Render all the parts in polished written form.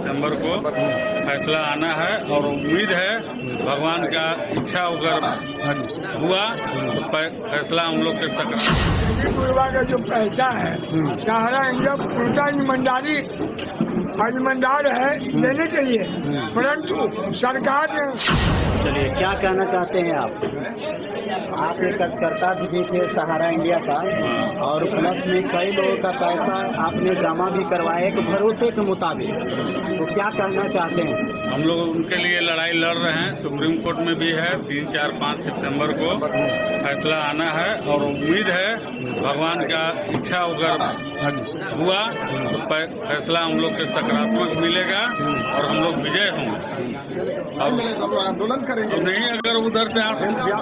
सितंबर को फैसला आना है और उम्मीद है भगवान का इच्छा अगर हुआ तो फैसला हम लोग के पूर्वा का जो पैसा है सहारा इंडिया पूरा ईमानदार है देने के लिए, परंतु सरकार ने। चलिए, क्या कहना चाहते हैं आप एक कार्यकर्ता भी थे सहारा इंडिया का, और प्लस में कई लोगों का पैसा आपने जमा भी करवाया एक भरोसे के मुताबिक, तो क्या कहना चाहते हैं? हम लोग उनके लिए लड़ाई लड़ रहे हैं। सुप्रीम कोर्ट में भी है 3, 4, 5 सितंबर को फैसला आना है और उम्मीद है भगवान का इच्छा अगर हुआ तो फैसला हम लोग के सकारात्मक मिलेगा और हम लोग विजय होंगे। आंदोलन करेंगे नहीं, अगर उधर से आप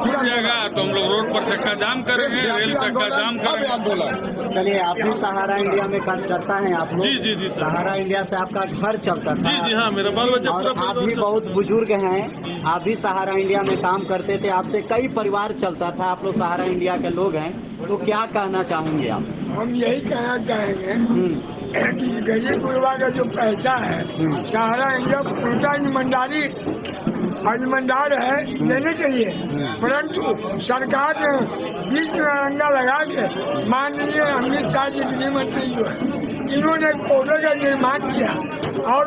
जाएगा तो हम लोग रोड पर चक्का जाम करेंगे, रेल चक्का जाम करेंगे। आंदोलन। चलिए, आप भी सहारा इंडिया में कार्यकर्ता हैं आप लोग? जी सहारा इंडिया से आपका घर चलता था? जी हाँ, मेरा बाल बच्चा और आप भी बहुत बुजुर्ग हैं, आप भी सहारा इंडिया में काम करते थे, आपसे कई परिवार चलता था, आप लोग सहारा इंडिया के लोग हैं, तो क्या कहना चाहेंगे आप? हम यही कहना चाहेंगे कि गरीब गुरबा का जो पैसा है सहारा इंडिया पूरा ईमानदार है देने के लिए, परंतु सरकार ने बीच में रंगा लगा के माननीय अमित शाह जी गृह मंत्री जो है इन्होंने कोडों का निर्माण किया और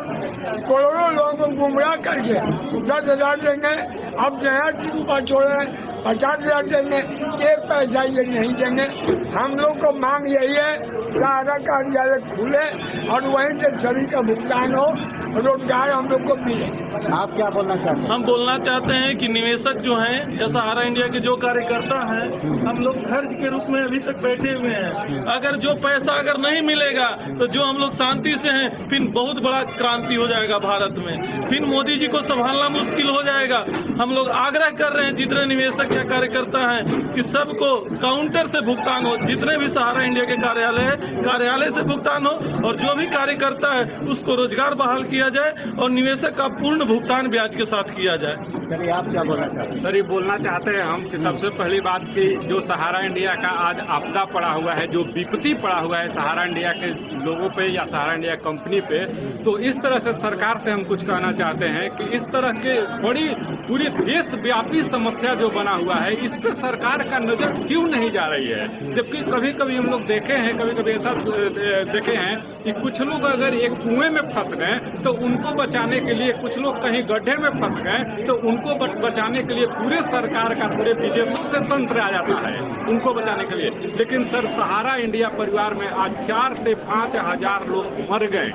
करोड़ों लोगों को गुमराह करके 10,000 देंगे, अब नया चीज पर छोड़े 50,000 देंगे, एक पैसा ये नहीं देंगे। हम लोग को मांग यही है सहारा कार्यालय खुले और वहीं से सभी का भुगतान हो, रोजगार हम लोग को मिले। आप क्या बोलना चाहते हैं? हम बोलना चाहते हैं कि निवेशक जो हैं या सहारा इंडिया के जो कार्यकर्ता हैं, हम लोग खर्च के रूप में अभी तक बैठे हुए हैं। अगर जो पैसा अगर नहीं मिलेगा तो जो हम लोग शांति से हैं, फिर बहुत बड़ा क्रांति हो जाएगा भारत में, फिर मोदी जी को संभालना मुश्किल हो जाएगा। हम लोग आग्रह कर रहे हैं जितने निवेशक या कार्यकर्ता हैं कि सबको काउंटर से भुगतान हो, जितने भी सहारा इंडिया के कार्यालय से भुगतान हो, और जो भी कार्यकर्ता है उसको रोजगार बहाल किया जाए और निवेशक का पूर्ण भुगतान ब्याज के साथ किया जाए। चलिए, आप क्या बोलना चाहते हैं? सर, ये बोलना चाहते हैं हम कि सबसे पहली बात कि जो सहारा इंडिया का आज आपदा पड़ा हुआ है, जो विपत्ति पड़ा हुआ है सहारा इंडिया के लोगों पे या सहारा इंडिया कंपनी पे, तो इस तरह से सरकार से हम कुछ कहना चाहते हैं कि इस तरह के बड़ी पूरी देशव्यापी समस्या जो बना हुआ है, इस पे सरकार का नजर क्यों नहीं जा रही है? जबकि कभी कभी हम लोग देखे हैं, कभी ऐसा देखे हैं कि कुछ लोग अगर एक कुएं में फंस गए तो उनको बचाने के लिए, कुछ लोग कहीं गड्ढे में फंस गए तो उनको बचाने के लिए पूरे सरकार का, पूरे विदेशों से तंत्र आ जाता है उनको बचाने के लिए। लेकिन सर, सहारा इंडिया परिवार में आज 4 से 5 हजार लोग मर गए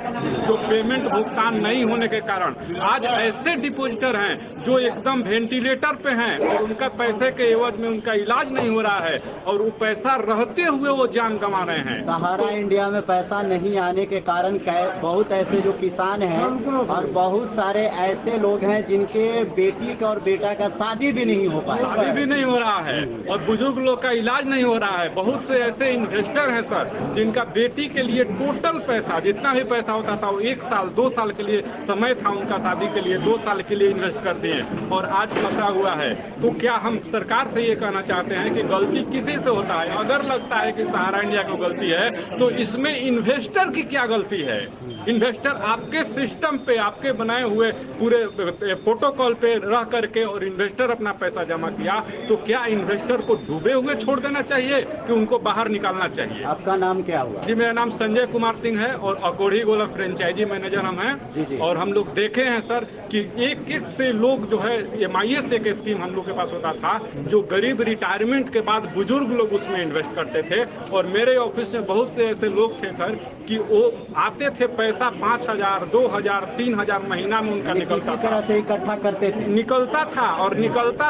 जो पेमेंट भुगतान नहीं होने के कारण। आज ऐसे डिपोजिटर हैं जो एकदम वेंटिलेटर पे हैं और उनका पैसे के एवज में उनका इलाज नहीं हो रहा है और वो पैसा रहते हुए वो जान गंवा रहे हैं। सहारा इंडिया में पैसा नहीं आने के कारण बहुत ऐसे जो किसान हैं और बहुत सारे ऐसे लोग हैं जिनके बेटी का और बेटा का शादी भी नहीं हो पाया, शादी भी नहीं हो रहा है और बुजुर्ग लोग का इलाज नहीं हो रहा है। बहुत से ऐसे इन्वेस्टर हैं सर जिनका बेटी के लिए टोटल पैसा, जितना भी पैसा होता था वो 1 साल 2 साल के लिए समय था उनका शादी के लिए, 2 साल के लिए इन्वेस्ट कर दिए और आज फंसा हुआ है। तो क्या हम सरकार से ये कहना चाहते हैं कि गलती किसी से होता है? अगर लगता है कि सहारा इंडिया को गलती है तो इसमें इन्वेस्टर की क्या गलती है? इन्वेस्टर आपके सिस्टम पे, आपके बनाए हुए पूरे प्रोटोकॉल पे रह करके और इन्वेस्टर अपना पैसा जमा किया, तो क्या इन्वेस्टर को डूबे हुए छोड़ देना चाहिए कि उनको बाहर निकालना चाहिए? आपका नाम क्या हुआ? जी, मेरा नाम संजय कुमार सिंह है और अकोढ़ी गोला फ्रेंचाइजी मैनेजर हम हैं। और हम लोग देखे हैं सर कि एक से लोग जो है MIS एक स्कीम हम लोग के पास होता था जो गरीब रिटायरमेंट के बाद बुजुर्ग लोग उसमें इन्वेस्ट करते थे और मेरे ऑफिस में बहुत से ऐसे लोग थे सर कि वो आते थे, पैसा 5,000 2,000 3,000 महीना में उनका निकलता इसी तरह से इकट्ठा करते थे, निकलता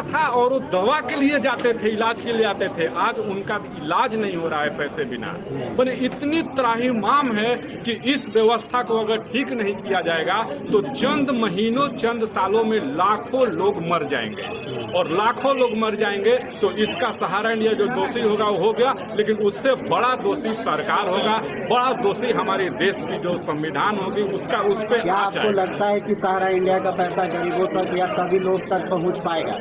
था और वो दवा के लिए जाते थे, इलाज के लिए आते थे। आज उनका इलाज नहीं हो रहा है पैसे बिना। बने इतनी त्राहिमाम है कि इस व्यवस्था को अगर ठीक नहीं किया जाएगा तो चंद महीनों चंद सालों में लाखों लोग मर जाएंगे और लाखों लोग मर जाएंगे तो इसका सहारा इंडिया जो दोषी होगा वो हो गया, लेकिन उससे बड़ा दोषी सरकार होगा, बड़ा दोषी हमारे देश की जो संविधान होगी उसका, उस पर क्या आपको लगता है कि सहारा इंडिया का पैसा गरीबों तक या सभी लोग तक पहुंच पाएगा?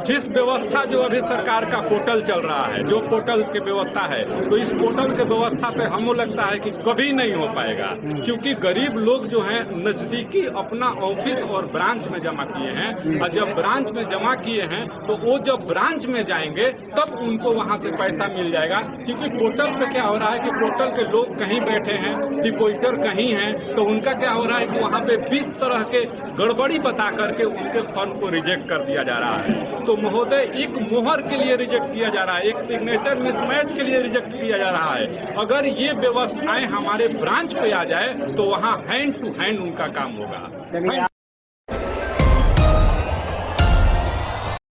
जिस व्यवस्था जो अभी सरकार का पोर्टल चल रहा है, जो पोर्टल की व्यवस्था है, तो इस पोर्टल की व्यवस्था से हमको लगता है कि कभी नहीं हो पाएगा, क्योंकि गरीब लोग जो हैं नजदीकी अपना ऑफिस और ब्रांच में जमा किए हैं, और जब ब्रांच में जमा किए हैं तो वो जब ब्रांच में जाएंगे तब उनको वहां से पैसा मिल जाएगा। क्योंकि पोर्टल पे क्या हो रहा है कि पोर्टल के लोग कहीं बैठे हैं, डिपोजिटर कहीं हैं, तो उनका क्या हो रहा है कि वहां पे 20 तरह के गड़बड़ी बता करके उनके फंड को रिजेक्ट कर दिया जा रहा है। तो महोदय, एक मोहर के लिए रिजेक्ट किया जा रहा है, एक सिग्नेचर मिसमैच के लिए रिजेक्ट किया जा रहा है। अगर ये व्यवस्थाएं हमारे ब्रांच पे आ जाए तो वहाँ हैंड टू हैंड उनका काम होगा। चलिए